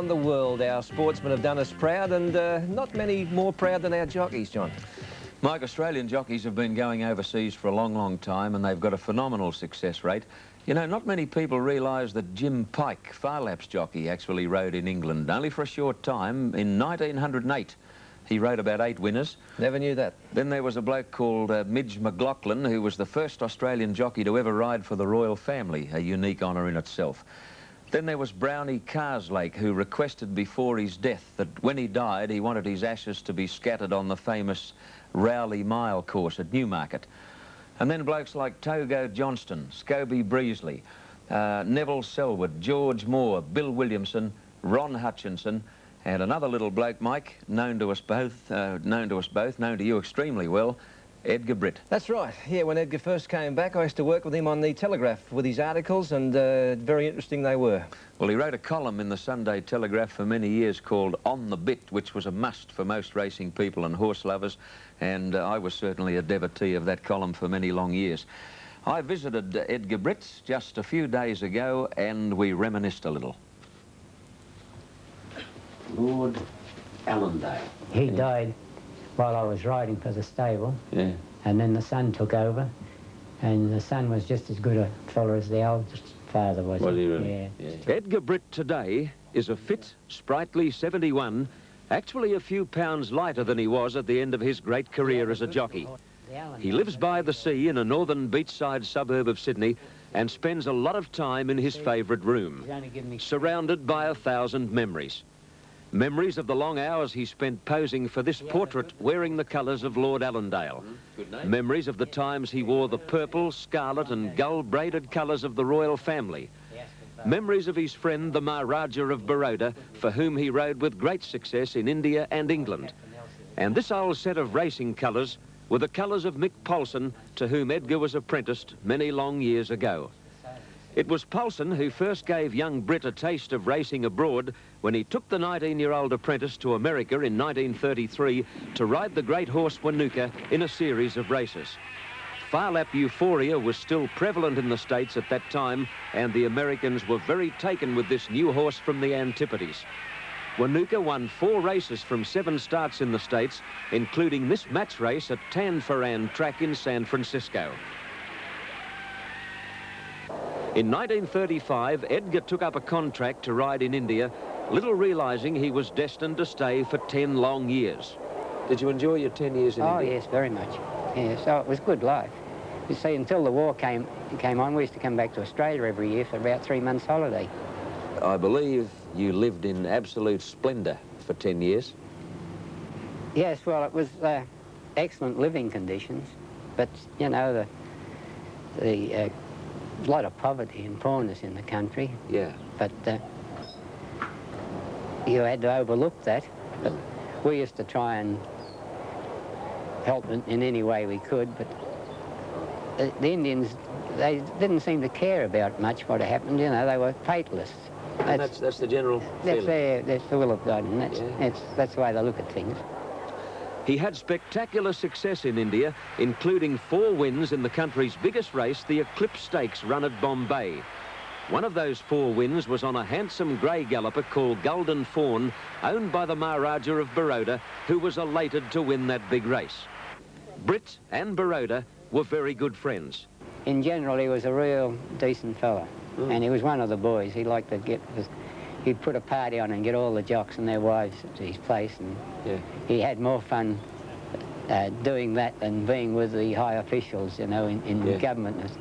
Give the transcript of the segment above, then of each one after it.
around the world, our sportsmen have done us proud, and not many more proud than our jockeys, John. Mike, Australian jockeys have been going overseas for a long, long time, and they've got a phenomenal success rate. You know, not many people realise that Jim Pike, far laps jockey, actually rode in England, only for a short time, in 1908. He rode about 8 winners. Never knew that. Then there was a bloke called Midge McLaughlin, who was the first Australian jockey to ever ride for the royal family, a unique honour in itself. Then there was Brownie Carslake, who requested before his death that when he died, he wanted his ashes to be scattered on the famous Rowley Mile course at Newmarket. And then blokes like Togo Johnston, Scobie Breesley, Neville Selwood, George Moore, Bill Williamson, Ron Hutchinson, and another little bloke, Mike, known to you extremely well, Edgar Britt. That's right. Yeah, when Edgar first came back, I used to work with him on the Telegraph with his articles, and very interesting they were. Well, he wrote a column in the Sunday Telegraph for many years called On the Bit, which was a must for most racing people and horse lovers, and I was certainly a devotee of that column for many long years. I visited Edgar Britt just a few days ago, and we reminisced a little. Lord Allendale. He died while I was riding for the stable. Yeah. And then the son took over, and the son was just as good a fella as the eldest father was. Was he really? Yeah. Yeah. Edgar Britt today is a fit, sprightly 71, actually a few pounds lighter than he was at the end of his great career as a jockey. He lives by the sea in a northern beachside suburb of Sydney and spends a lot of time in his favourite room, surrounded by 1,000 memories. Memories of the long hours he spent posing for this portrait wearing the colours of Lord Allendale. Memories of the times he wore the purple, scarlet and gull-braided colours of the royal family. Memories of his friend, the Maharaja of Baroda, for whom he rode with great success in India and England. And this old set of racing colours were the colours of Mick Polson, to whom Edgar was apprenticed many long years ago. It was Polson who first gave young Britt a taste of racing abroad when he took the 19-year-old apprentice to America in 1933 to ride the great horse Wanuka in a series of races. Far-lap euphoria was still prevalent in the States at that time, and the Americans were very taken with this new horse from the Antipodes. Wanuka won 4 races from 7 starts in the States, including this match race at Tanforan track in San Francisco. In 1935, Edgar took up a contract to ride in India, little realising he was destined to stay for 10 long years. Did you enjoy your 10 years in India? Oh, yes, very much. Yes, so it was good life. You see, until the war came on, we used to come back to Australia every year for about 3 months' holiday. I believe you lived in absolute splendour for 10 years. Yes, well, it was excellent living conditions, but, you know, the lot of poverty and poorness in the country. Yeah. But you had to overlook that. But we used to try and help in any way we could, but the Indians, they didn't seem to care about much what happened, you know, they were fatalists. And that's the general feeling. That's the will of God, and that's the way they look at things. He had spectacular success in India, including 4 wins in the country's biggest race, the Eclipse Stakes, run at Bombay. One of those 4 wins was on a handsome grey galloper called Golden Fawn, owned by the Maharaja of Baroda, who was elated to win that big race. Britt and Baroda were very good friends. In general, he was a real decent fella, and he was one of the boys. He liked to he'd put a party on and get all the jocks and their wives to his place, and he had more fun doing that than being with the high officials, you know, in government.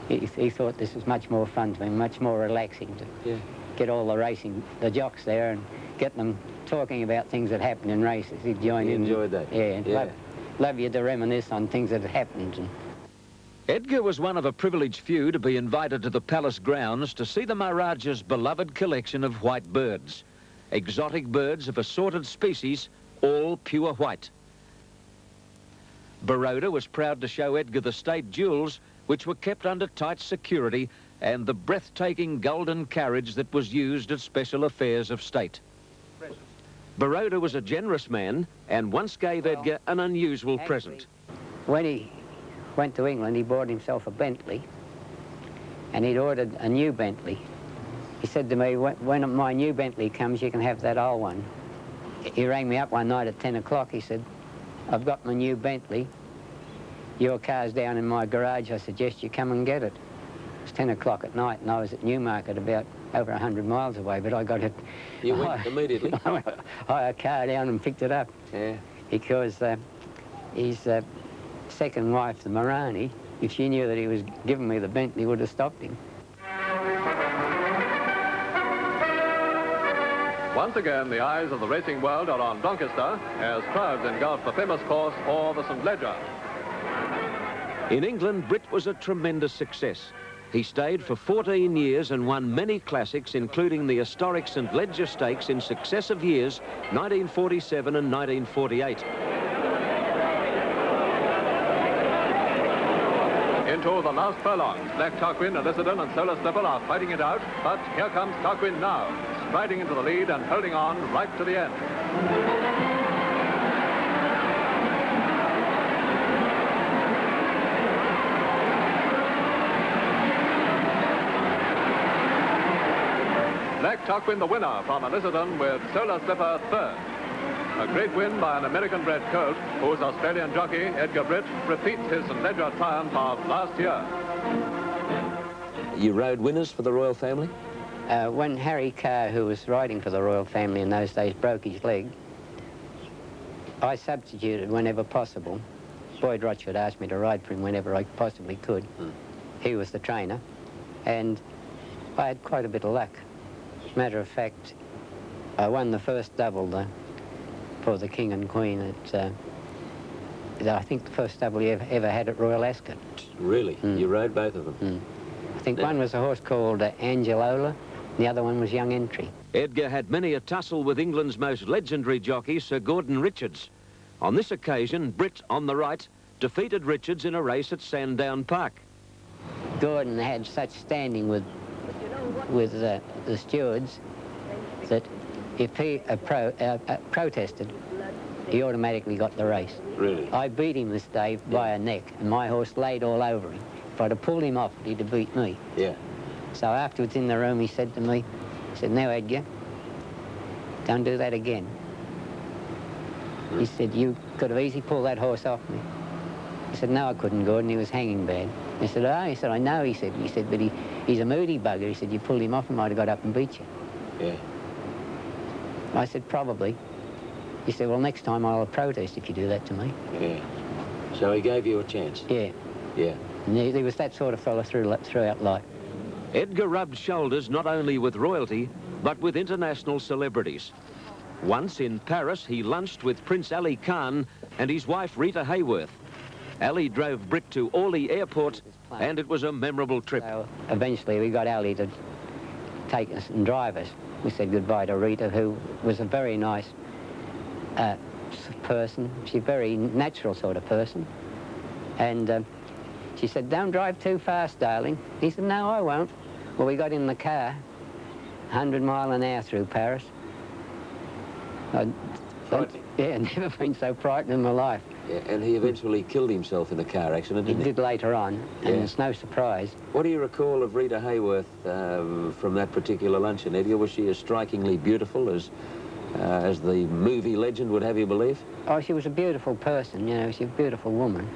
He thought this was much more fun to him, much more relaxing to get all the jocks there and get them talking about things that happened in races. He'd join in. He enjoyed that. Yeah. Love you to reminisce on things that had happened. Edgar was one of a privileged few to be invited to the palace grounds to see the Maharaja's beloved collection of white birds. Exotic birds of assorted species, all pure white. Baroda was proud to show Edgar the state jewels, which were kept under tight security, and the breathtaking golden carriage that was used at special affairs of state. Baroda was a generous man and once gave Edgar an unusual present. When he went to England, he bought himself a Bentley, and he'd ordered a new Bentley, he said to me, when my new Bentley comes, you can have that old one. He rang me up one night at 10 o'clock. He said, I've got my new Bentley. Your car's down in my garage. I suggest you come and get it. It was 10 o'clock at night, and I was at Newmarket, about over 100 miles away, but I got it. You went immediately? I hired a car down and picked it up. Yeah. Because his second wife, the Marani, if she knew that he was giving me the Bentley, would have stopped him. Once again, the eyes of the racing world are on Doncaster as crowds engulf the famous course or the St. Leger. In England, Britt was a tremendous success. He stayed for 14 years and won many classics, including the historic St. Leger Stakes in successive years, 1947 and 1948. Into the last furlongs, Black Tarquin, Elizadon and Solar Slipper are fighting it out, but here comes Tarquin now, striding into the lead and holding on right to the end. Black Tarquin the winner from Elizadon with Solar Slipper third. A great win by an American-bred colt whose Australian jockey, Edgar Britt, repeats his St. Leger triumph of last year. You rode winners for the royal family? When Harry Carr, who was riding for the royal family in those days, broke his leg, I substituted whenever possible. Boyd Rochford asked me to ride for him whenever I possibly could. He was the trainer, and I had quite a bit of luck. As a matter of fact, I won the first double for the King and Queen at, I think the first double he ever had at Royal Ascot. Really? You rode both of them? I think one was a horse called Angelola, the other one was Young Entry. Edgar had many a tussle with England's most legendary jockey, Sir Gordon Richards. On this occasion, Britt, on the right, defeated Richards in a race at Sandown Park. Gordon had such standing with the stewards that if he protested, he automatically got the race. Really? I beat him this day by a neck, and my horse laid all over him. If I'd have pulled him off, he'd have beat me. Yeah. So afterwards in the room, he said to me, he said, now, Edgar, don't do that again. He said, you could have easily pulled that horse off me. He said, no, I couldn't, Gordon, he was hanging bad. I said, oh, he said, I know, he said, but he's a moody bugger. He said, you pulled him off, he might have got up and beat you. Yeah. I said, probably. He said, well, next time I'll protest if you do that to me. Yeah. So he gave you a chance? Yeah. Yeah. And he was that sort of fella throughout life. Edgar rubbed shoulders not only with royalty, but with international celebrities. Once in Paris, he lunched with Prince Ali Khan and his wife Rita Hayworth. Ali drove Britt to Orly Airport, and it was a memorable trip. So eventually we got Ali to take us and drive us. We said goodbye to Rita, who was a very nice person. She's a very natural sort of person. And she said, don't drive too fast, darling. He said, no, I won't. Well, we got in the car, 100 miles an hour through Paris. Yeah, never been so frightened in my life. Yeah, and he eventually killed himself in a car accident, didn't he? He did later on, and Yeah. it's no surprise. What do you recall of Rita Hayworth from that particular luncheon, Edgar? Was she as strikingly beautiful as the movie legend would have you believe? Oh, she was a beautiful person, you know, she was a beautiful woman.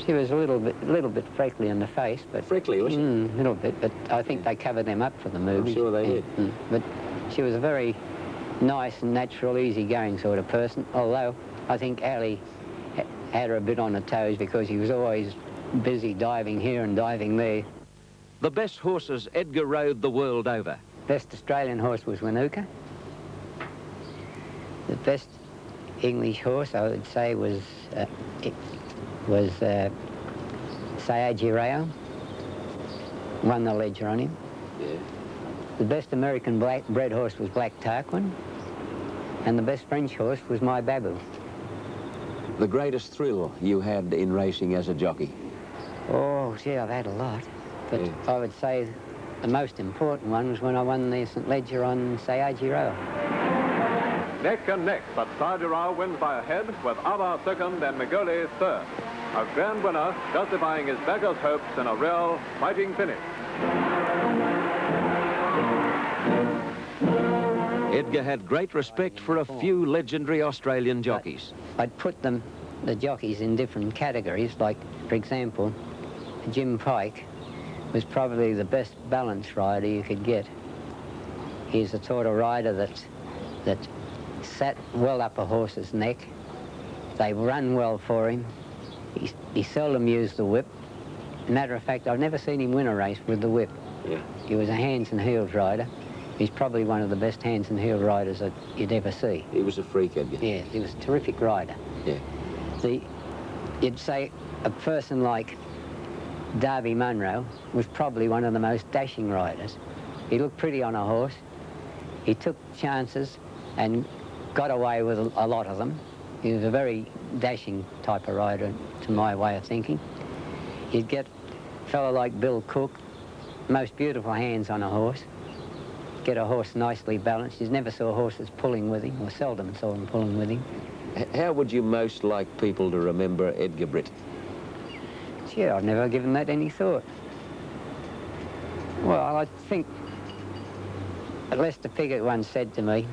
She was a little bit freckly in the face, but... Freckly, was she? A little bit, but I think they covered them up for the movie. I'm sure they did. But she was a very nice and natural, easygoing sort of person, although I think Ali had her a bit on her toes because he was always busy diving here and diving there. The best horses Edgar rode the world over. Best Australian horse was Wanuka. The best English horse, I would say, was Sayaji Rao. Won the Leger on him. Yeah. The best American bred horse was Black Tarquin. And the best French horse was my Babu. The greatest thrill you had in racing as a jockey? Oh, gee, I've had a lot. But Yeah. I would say the most important one was when I won the St. Leger on Sayaji Rao. Neck and neck, but Sayaji Rao wins by a head with Ava second and Migoli third. A grand winner justifying his backers' hopes in a real fighting finish. Edgar had great respect for a few legendary Australian jockeys. I'd put them, the jockeys, in different categories. Like, for example, Jim Pike was probably the best balance rider you could get. He's the sort of rider that sat well up a horse's neck. They run well for him. He seldom used the whip. Matter of fact, I've never seen him win a race with the whip. Yeah. He was a hands and heels rider. He's probably one of the best hands and heel riders that you'd ever see. He was a freak, Edgar. Yeah, he was a terrific rider. Yeah. You'd say a person like Darby Munro was probably one of the most dashing riders. He looked pretty on a horse. He took chances and got away with a lot of them. He was a very dashing type of rider, to my way of thinking. You'd get a fellow like Bill Cook, most beautiful hands on a horse. Get a horse nicely balanced. You never saw horses pulling with him, or seldom saw them pulling with him. How would you most like people to remember Edgar Britt? Gee, I've never given that any thought. Well, I think Lester Piggott once said to me,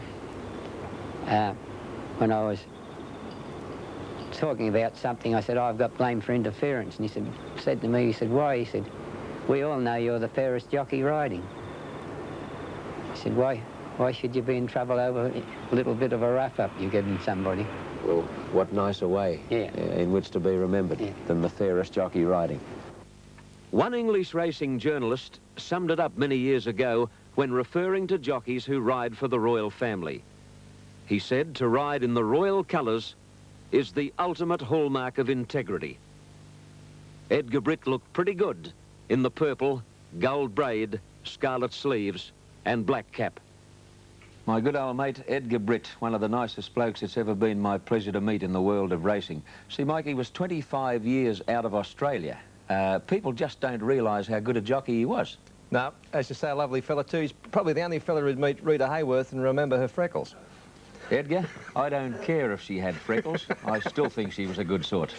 when I was talking about something, I said, I've got blamed for interference. And he said to me, he said, why? He said, we all know you're the fairest jockey riding. I said, why should you be in trouble over a little bit of a rough-up you're giving somebody? Well, what nicer way in which to be remembered than the fairest jockey riding. One English racing journalist summed it up many years ago when referring to jockeys who ride for the royal family. He said to ride in the royal colours is the ultimate hallmark of integrity. Edgar Britt looked pretty good in the purple, gold braid, scarlet sleeves and black cap. My good old mate, Edgar Britt, one of the nicest blokes it's ever been my pleasure to meet in the world of racing. See, Mike, he was 25 years out of Australia. People just don't realise how good a jockey he was. No, as you say, a lovely fella too. He's probably the only fella who'd meet Rita Hayworth and remember her freckles. Edgar, I don't care if she had freckles. I still think she was a good sort.